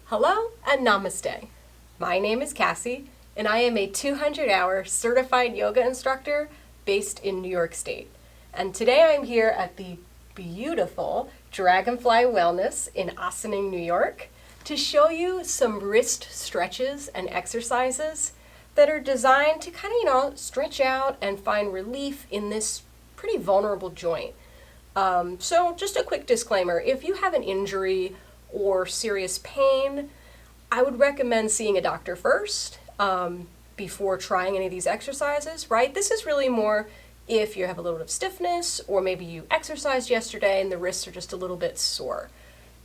Hello and namaste. My name is Cassie, and I am a 200-hour certified yoga instructor based in New York State. And today I'm here at the beautiful Dragonfly Wellness in Ossining, New York, to show you some wrist stretches and exercises that are designed to kind of, stretch out and find relief in this pretty vulnerable joint. So just a quick disclaimer, if you have an injury or serious pain, I would recommend seeing a doctor first before trying any of these exercises, right? This is really more if you have a little bit of stiffness, or maybe you exercised yesterday and the wrists are just a little bit sore.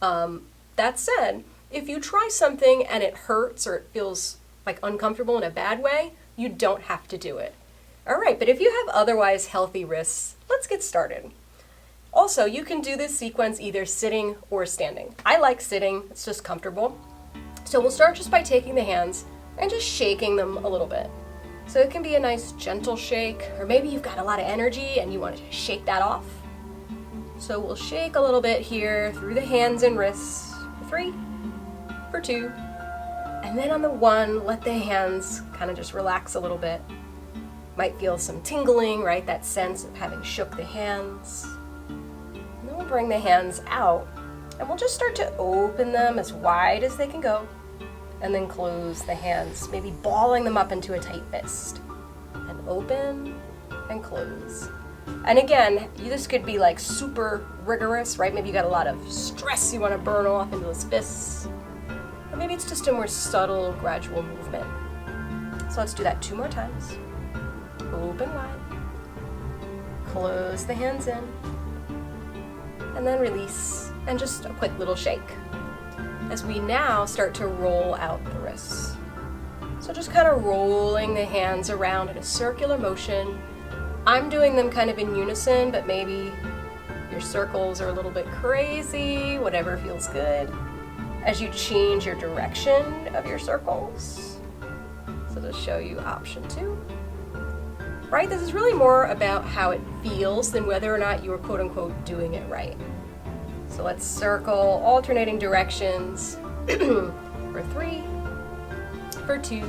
That said, if you try something and it hurts or it feels like uncomfortable in a bad way, you don't have to do it. All right, but if you have otherwise healthy wrists, let's get started. Also, you can do this sequence either sitting or standing. I like sitting, it's just comfortable. So we'll start just by taking the hands and just shaking them a little bit. So it can be a nice gentle shake, or maybe you've got a lot of energy and you want to shake that off. So we'll shake a little bit here through the hands and wrists for 3, for 2, and then on the 1, let the hands kind of just relax a little bit. Might feel some tingling, right? That sense of having shook the hands. And then we'll bring the hands out and we'll just start to open them as wide as they can go, and then close the hands, maybe balling them up into a tight fist. And open and close. And again, this could be like super rigorous, right? Maybe you got a lot of stress you want to burn off into those fists. Or maybe it's just a more subtle, gradual movement. So let's do that 2 more times. Open wide. Close the hands in. And then release, and just a quick little shake as we now start to roll out the wrists. So just kind of rolling the hands around in a circular motion. I'm doing them kind of in unison, but maybe your circles are a little bit crazy, whatever feels good, as you change your direction of your circles. So to show you option 2. Right, this is really more about how it feels than whether or not you're quote unquote doing it right. So let's circle alternating directions for 3, for 2,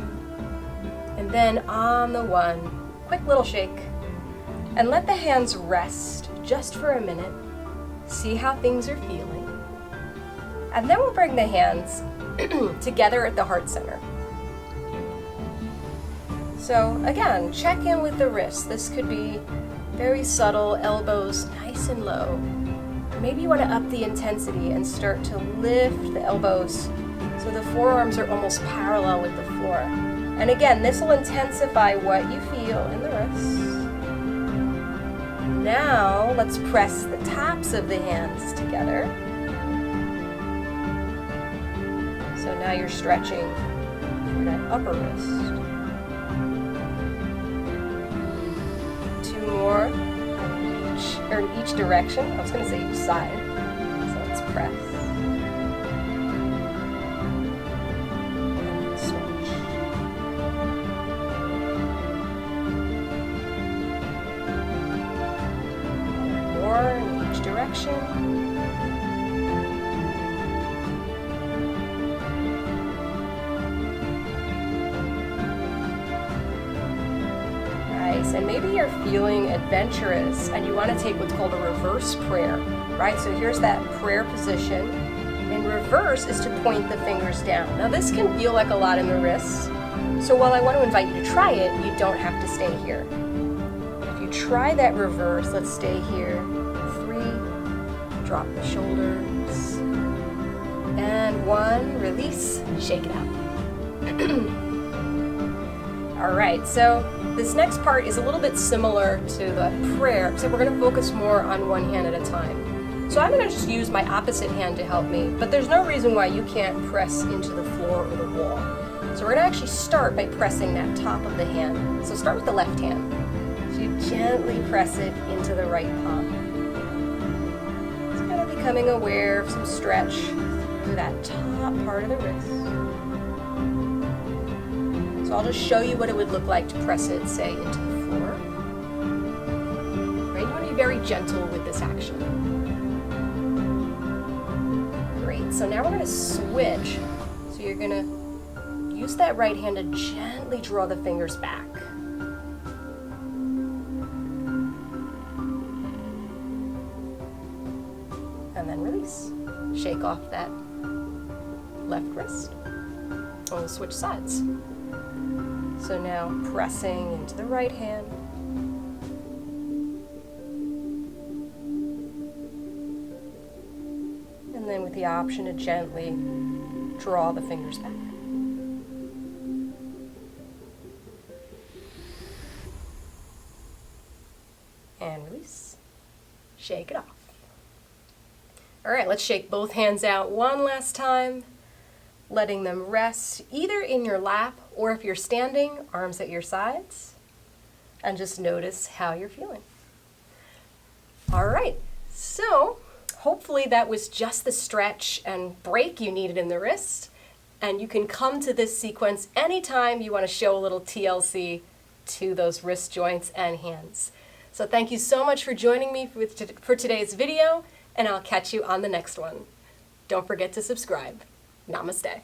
and then on the 1, quick little shake, and let the hands rest just for a minute. See how things are feeling. And then we'll bring the hands together at the heart center. So again, check in with the wrists. This could be very subtle, elbows nice and low. Or maybe you want to up the intensity and start to lift the elbows so the forearms are almost parallel with the floor. And again, this will intensify what you feel in the wrists. Now let's press the tops of the hands together. So now you're stretching for that upper wrist. More in each direction. I was going to say each side. So let's press. And switch. More in each direction. And maybe you're feeling adventurous and you want to take what's called a reverse prayer, right? So here's that prayer position. In reverse is to point the fingers down. Now this can feel like a lot in the wrists. So while I want to invite you to try it, you don't have to stay here. If you try that reverse, let's stay here. 3, drop the shoulders. And 1, release, shake it out. All right, so this next part is a little bit similar to the prayer, except we're going to focus more on one hand at a time. So I'm going to just use my opposite hand to help me, but there's no reason why you can't press into the floor or the wall. So we're going to actually start by pressing that top of the hand. So start with the left hand. So you gently press it into the right palm. Just kind of becoming aware of some stretch through that top part of the wrist. So I'll just show you what it would look like to press it, say, into the floor. Right? You want to be very gentle with this action. Great. So now we're going to switch. you're gonna use that right hand to gently draw the fingers back. And then release. Shake off that left wrist. And we'll switch sides. So now pressing into the right hand. And then with the option to gently draw the fingers back. And release. Shake it off. All right, let's shake both hands out one last time, letting them rest either in your lap or if you're standing, arms at your sides, and just notice how you're feeling. All right, so hopefully that was just the stretch and break you needed in the wrist, and you can come to this sequence anytime you want to show a little TLC to those wrist joints and hands. So thank you so much for joining me for today's video, and I'll catch you on the next one. Don't forget to subscribe. Namaste.